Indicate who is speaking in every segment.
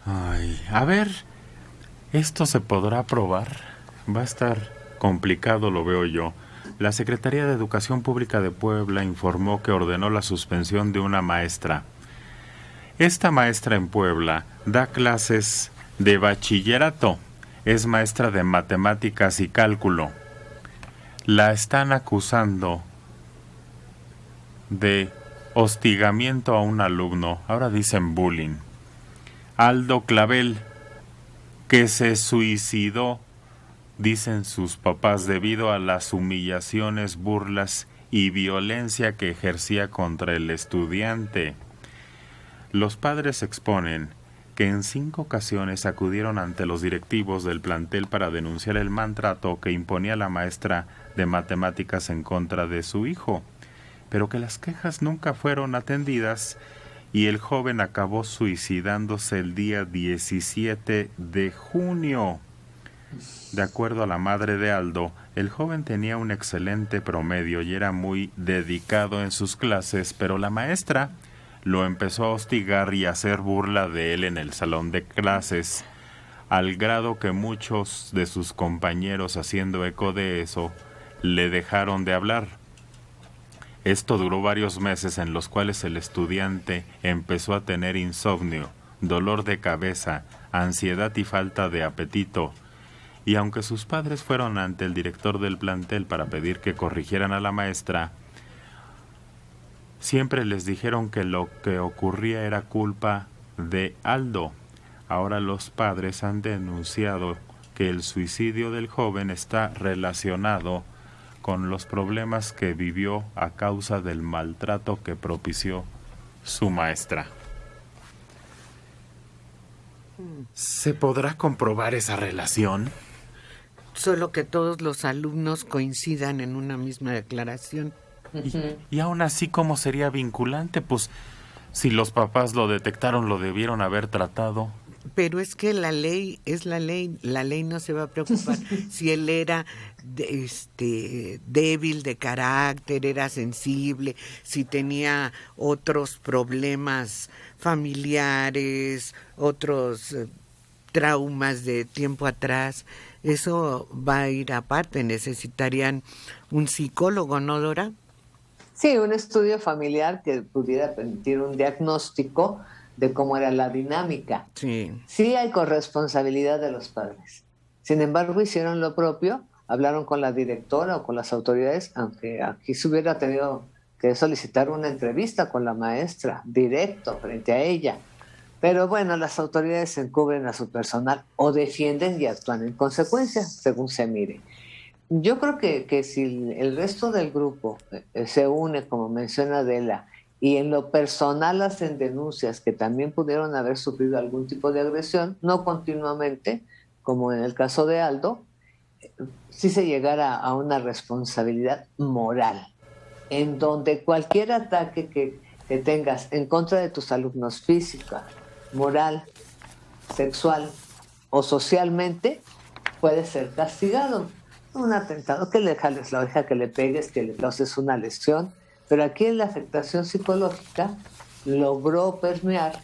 Speaker 1: Ay, a ver, ¿esto se podrá aprobar? Va a estar complicado, lo veo yo. La Secretaría de Educación Pública de Puebla informó que ordenó la suspensión de una maestra. Esta maestra en Puebla da clases de bachillerato. Es maestra de matemáticas y cálculo. La están acusando de hostigamiento a un alumno. Ahora dicen bullying. Aldo Clavel, que se suicidó, dicen sus papás, debido a las humillaciones, burlas y violencia que ejercía contra el estudiante. Los padres exponen que en 5 ocasiones acudieron ante los directivos del plantel para denunciar el maltrato que imponía la maestra de matemáticas en contra de su hijo, pero que las quejas nunca fueron atendidas y el joven acabó suicidándose el día 17 de junio. De acuerdo a la madre de Aldo, el joven tenía un excelente promedio y era muy dedicado en sus clases, pero la maestra lo empezó a hostigar y a hacer burla de él en el salón de clases, al grado que muchos de sus compañeros, haciendo eco de eso, le dejaron de hablar. Esto duró varios meses en los cuales el estudiante empezó a tener insomnio, dolor de cabeza, ansiedad y falta de apetito. Y aunque sus padres fueron ante el director del plantel para pedir que corrigieran a la maestra, siempre les dijeron que lo que ocurría era culpa de Aldo. Ahora los padres han denunciado que el suicidio del joven está relacionado con los problemas que vivió a causa del maltrato que propició su maestra. ¿Se podrá comprobar esa relación?
Speaker 2: Solo que todos los alumnos coincidan en una misma declaración.
Speaker 1: Y aún así, ¿cómo sería vinculante? Pues si los papás lo detectaron, lo debieron haber tratado.
Speaker 2: Pero es que la ley es la ley no se va a preocupar si él era débil de carácter, era sensible, si tenía otros problemas familiares, otros traumas de tiempo atrás. Eso va a ir aparte, necesitarían un psicólogo, ¿no, Dora?
Speaker 3: Sí, un estudio familiar que pudiera permitir un diagnóstico de cómo era la dinámica. Sí hay corresponsabilidad de los padres. Sin embargo, hicieron lo propio, hablaron con la directora o con las autoridades, aunque aquí se hubiera tenido que solicitar una entrevista con la maestra, directo, frente a ella. Pero bueno, las autoridades encubren a su personal o defienden y actúan en consecuencia, según se mire. Yo creo que si el resto del grupo se une, como menciona Adela, y en lo personal hacen denuncias que también pudieron haber sufrido algún tipo de agresión, no continuamente, como en el caso de Aldo, sí se llegara a una responsabilidad moral, en donde cualquier ataque que tengas en contra de tus alumnos, física, moral, sexual o socialmente, puede ser castigado. Un atentado que le jales la oreja, que le pegues, que le causes una lesión. Pero aquí en la afectación psicológica logró permear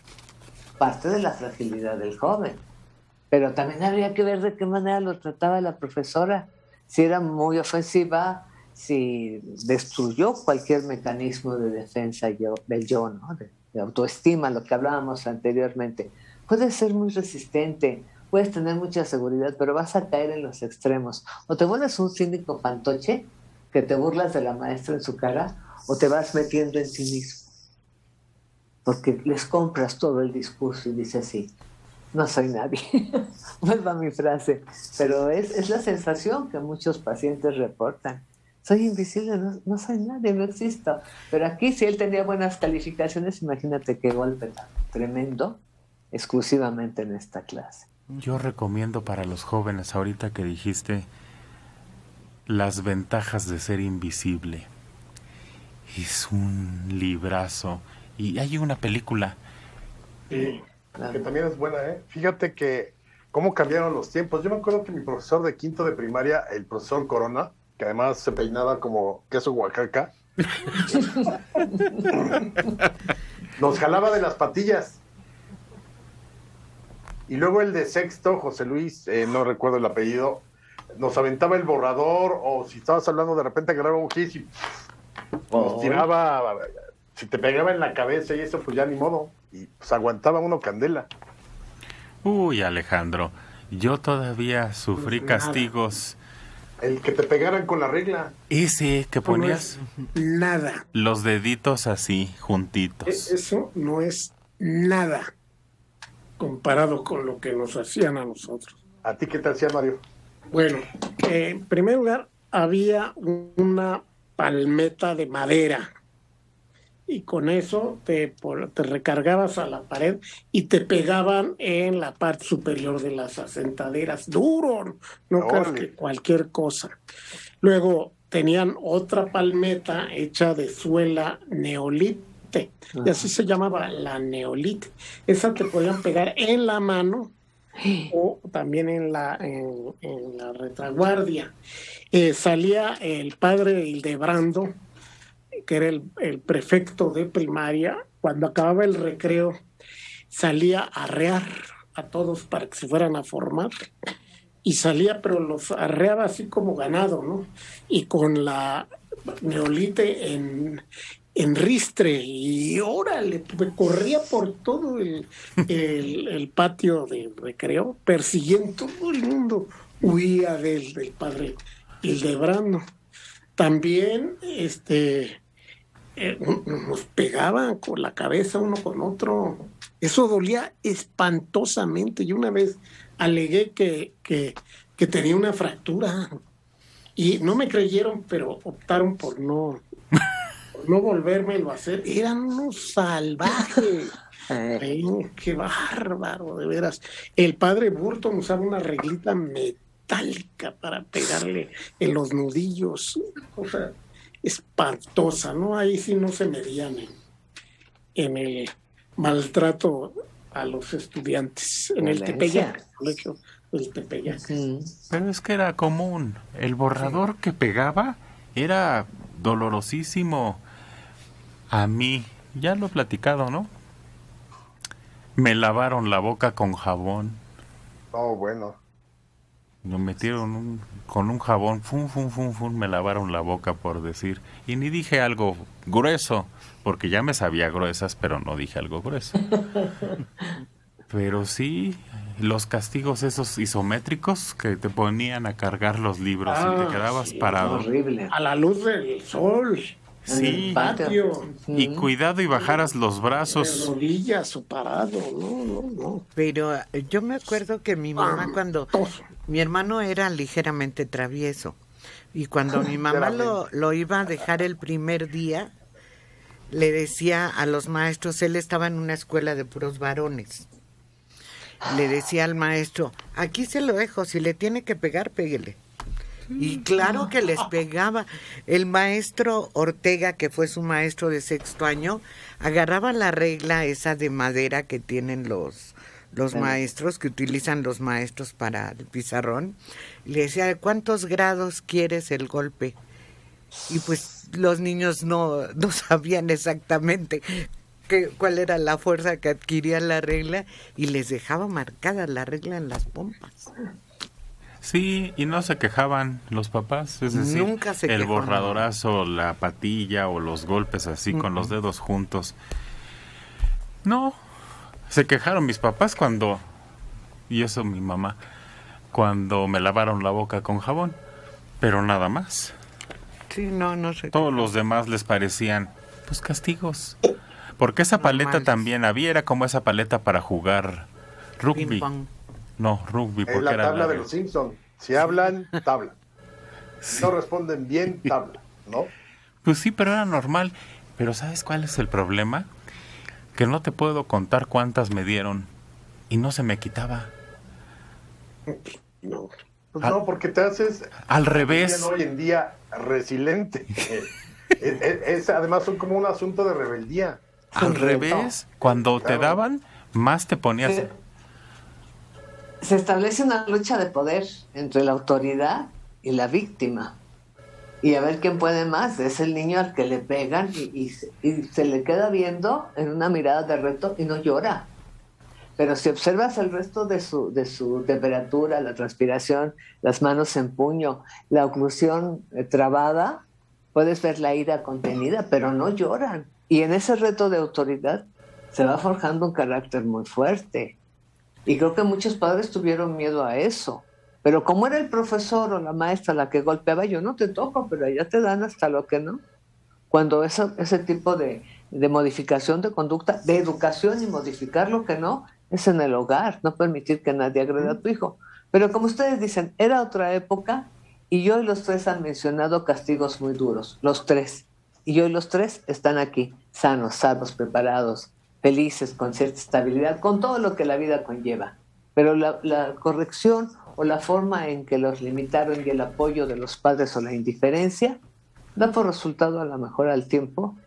Speaker 3: parte de la fragilidad del joven. Pero también habría que ver de qué manera lo trataba la profesora. Si era muy ofensiva, si destruyó cualquier mecanismo de defensa del yo, ¿no? de autoestima, lo que hablábamos anteriormente. Puede ser muy resistente, puedes tener mucha seguridad, pero vas a caer en los extremos. O te vuelves un cínico fantoche, que te burlas de la maestra en su cara, o te vas metiendo en ti mismo, porque les compras todo el discurso y dices, sí, no soy nadie. Vuelva a mi frase, pero es la sensación que muchos pacientes reportan. Soy invisible, no soy nadie, no existo. Pero aquí, si él tenía buenas calificaciones, imagínate qué golpe tan tremendo, exclusivamente en esta clase.
Speaker 1: Yo recomiendo para los jóvenes, ahorita que dijiste las ventajas de ser invisible. Es un librazo. Y hay una película.
Speaker 4: Sí, que también es buena, ¿eh? Fíjate que cómo cambiaron los tiempos. Yo me acuerdo que mi profesor de quinto de primaria, el profesor Corona, que además se peinaba como queso Oaxaca, nos jalaba de las patillas. Y luego el de sexto, José Luis, no recuerdo el apellido, nos aventaba el borrador, o si estabas hablando de repente agarraba un gis y nos tiraba, si te pegaba en la cabeza y eso, pues ya ni modo, y pues aguantaba uno candela.
Speaker 1: Uy, Alejandro, yo todavía sufrí castigos.
Speaker 4: El que te pegaran con la regla.
Speaker 1: Ese que ponías
Speaker 5: nada.
Speaker 1: Los deditos así, juntitos.
Speaker 5: Eso no es nada comparado con lo que nos hacían a nosotros.
Speaker 4: ¿A ti qué te hacía, Mario?
Speaker 5: Bueno, en primer lugar, había una palmeta de madera y con eso te recargabas a la pared y te pegaban en la parte superior de las asentaderas. Duro, no creas que cualquier cosa. Luego tenían otra palmeta hecha de suela neolite, y así se llamaba, la neolite. Esa te podían pegar en la mano o también en la retaguardia. Salía el padre Hildebrando, que era el prefecto de primaria. Cuando acababa el recreo salía a arrear a todos para que se fueran a formar, y salía, pero los arreaba así como ganado, ¿no? Y con la neolite en ristre, y órale, corría por todo el patio de recreo, persiguiendo todo el mundo, huía del padre Hildebrando. También nos pegaban con la cabeza uno con otro. Eso dolía espantosamente. Yo una vez alegué que tenía una fractura y no me creyeron, pero optaron por no volvérmelo a hacer. Eran unos salvajes. Qué bárbaro, de veras. El padre Burton usaba una reglita metálica para pegarle en los nudillos. O sea, espantosa, ¿no? Ahí sí no se medían en el maltrato a los estudiantes en el Tepeyac, colegio del Tepeyac.
Speaker 1: Pero es que era común. El borrador que pegaba era dolorosísimo. A mí, ya lo he platicado, ¿no? Me lavaron la boca con jabón.
Speaker 4: Oh, bueno.
Speaker 1: Me metieron con un jabón, me lavaron la boca, por decir. Y ni dije algo grueso, porque ya me sabía gruesas, pero no dije algo grueso. Pero sí, los castigos esos isométricos que te ponían a cargar los libros y te quedabas parado.
Speaker 3: Horrible.
Speaker 5: A la luz del sol.
Speaker 1: Sí.
Speaker 5: En el patio.
Speaker 1: Y cuidado y bajaras los brazos.
Speaker 5: De rodillas o parado, no.
Speaker 2: Pero yo me acuerdo que mi mamá, cuando mi hermano era ligeramente travieso, y cuando mi mamá lo iba a dejar el primer día, le decía a los maestros, él estaba en una escuela de puros varones, le decía al maestro, aquí se lo dejo, si le tiene que pegar, péguele. Y claro que les pegaba. El maestro Ortega, que fue su maestro de sexto año, agarraba la regla esa de madera que tienen los maestros, que utilizan los maestros para el pizarrón, y le decía, ¿cuántos grados quieres el golpe? Y pues los niños no sabían exactamente cuál era la fuerza que adquiría la regla, y les dejaba marcada la regla en las pompas.
Speaker 1: Sí, y no se quejaban los papás, es decir,
Speaker 2: nunca se
Speaker 1: el
Speaker 2: quejó,
Speaker 1: borradorazo, la patilla o los golpes así con los dedos juntos. No, se quejaron mis papás y eso mi mamá, cuando me lavaron la boca con jabón, pero nada más.
Speaker 2: Sí, no sé.
Speaker 1: Todos los demás les parecían, pues, castigos. Porque esa paleta también había, era como esa paleta para jugar rugby.
Speaker 2: Ping pong.
Speaker 1: No, rugby, porque
Speaker 4: es la
Speaker 1: era
Speaker 4: tabla de los Simpsons. Si hablan, tabla. Si no responden bien, tabla, ¿no?
Speaker 1: Pues sí, pero era normal. Pero ¿sabes cuál es el problema? Que no te puedo contar cuántas me dieron y no se me quitaba.
Speaker 5: No.
Speaker 4: Pues no, porque te haces...
Speaker 1: Al revés.
Speaker 4: Hoy en día, resiliente. Además, son como un asunto de rebeldía.
Speaker 1: Al revés, cuando te daban, más te ponías...
Speaker 3: Se establece una lucha de poder entre la autoridad y la víctima. Y a ver quién puede más. Es el niño al que le pegan y se le queda viendo en una mirada de reto y no llora. Pero si observas el resto de su temperatura, la transpiración, las manos en puño, la oclusión trabada, puedes ver la ira contenida, pero no lloran. Y en ese reto de autoridad se va forjando un carácter muy fuerte. Y creo que muchos padres tuvieron miedo a eso. Pero como era el profesor o la maestra la que golpeaba, yo no te toco, pero allá te dan hasta lo que no. Cuando ese tipo de modificación de conducta, de educación y modificar lo que no, es en el hogar, no permitir que nadie agreda a tu hijo. Pero como ustedes dicen, era otra época y hoy los tres han mencionado castigos muy duros, los tres. Y hoy los tres están aquí, sanos, salvos, preparados, felices, con cierta estabilidad, con todo lo que la vida conlleva. Pero la corrección o la forma en que los limitaron y el apoyo de los padres o la indiferencia da por resultado a lo mejor al tiempo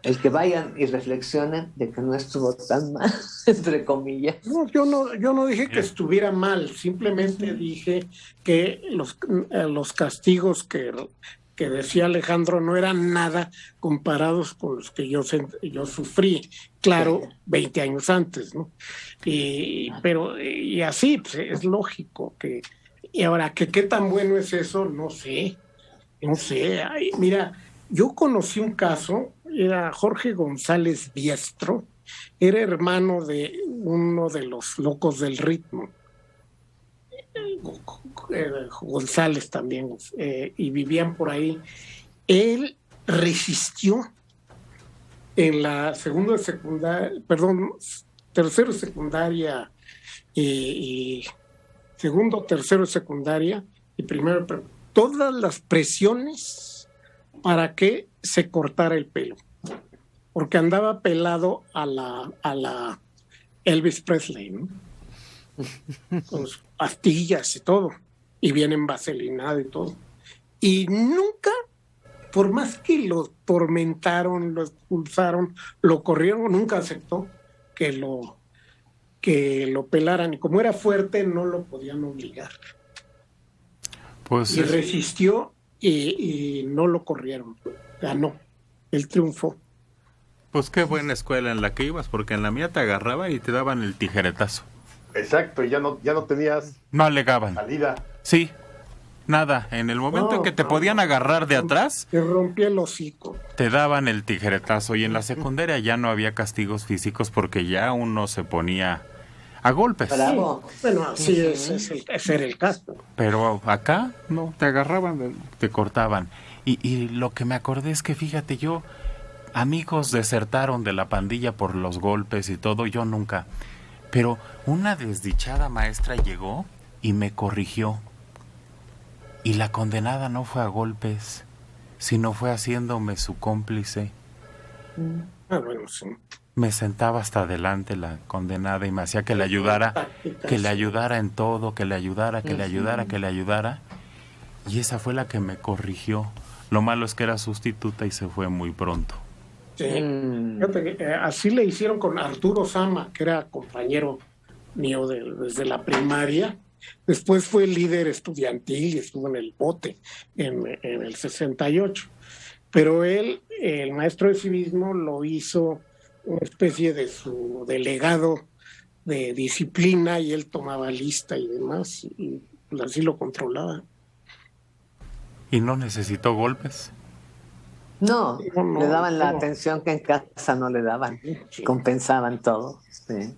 Speaker 3: el que vayan y reflexionen de que no estuvo tan mal, entre comillas.
Speaker 5: No, yo no dije que estuviera mal, simplemente dije que los castigos que decía Alejandro no eran nada comparados con los que yo sufrí, claro, 20 años antes, ¿no? Y así pues, es lógico que... Y ahora, ¿qué tan bueno es eso? No sé. Ay, mira, yo conocí un caso, era Jorge González Biestro, era hermano de uno de los locos del ritmo, González también, y vivían por ahí. Él resistió en la tercero de secundaria y segundo, tercero de secundaria y primero todas las presiones para que se cortara el pelo, porque andaba pelado a la Elvis Presley, ¿no? Con sus pastillas y todo, y bien envaselinado y todo. Y nunca, por más que lo tormentaron, lo expulsaron, lo corrieron, nunca aceptó que lo pelaran. Y como era fuerte, no lo podían obligar.
Speaker 1: Pues
Speaker 5: y resistió y no lo corrieron. Ganó. Él triunfó.
Speaker 1: Pues qué buena escuela en la que ibas, porque en la mía te agarraban y te daban el tijeretazo.
Speaker 4: Exacto, y ya no tenías...
Speaker 1: No alegaban.
Speaker 4: Salida.
Speaker 1: Sí, nada. En el momento en que te podían agarrar de atrás...
Speaker 5: Te rompía el hocico.
Speaker 1: Te daban el tijeretazo. Y en la secundaria ya no había castigos físicos porque ya uno se ponía a golpes.
Speaker 3: Bravo.
Speaker 5: Bueno, así ese era el caso.
Speaker 1: Pero acá, no, te agarraban, te cortaban. Y lo que me acordé es que, fíjate, amigos desertaron de la pandilla por los golpes y todo, yo nunca. Pero una desdichada maestra llegó y me corrigió. Y la condenada no fue a golpes, sino fue haciéndome su cómplice.
Speaker 5: Bueno, sí.
Speaker 1: Me sentaba hasta adelante la condenada y me hacía que le ayudara en todo, que le ayudara. Y esa fue la que me corrigió. Lo malo es que era sustituta y se fue muy pronto.
Speaker 5: Sí. Fíjate, así le hicieron con Arturo Sama, que era compañero mío desde la primaria. Después fue líder estudiantil y estuvo en el bote en el 68. Pero él, el maestro de civismo, lo hizo una especie de su delegado de disciplina y él tomaba lista y demás y así lo controlaba.
Speaker 1: ¿Y no necesitó golpes?
Speaker 3: No, le daban la atención que en casa no le daban, compensaban todo. Sí.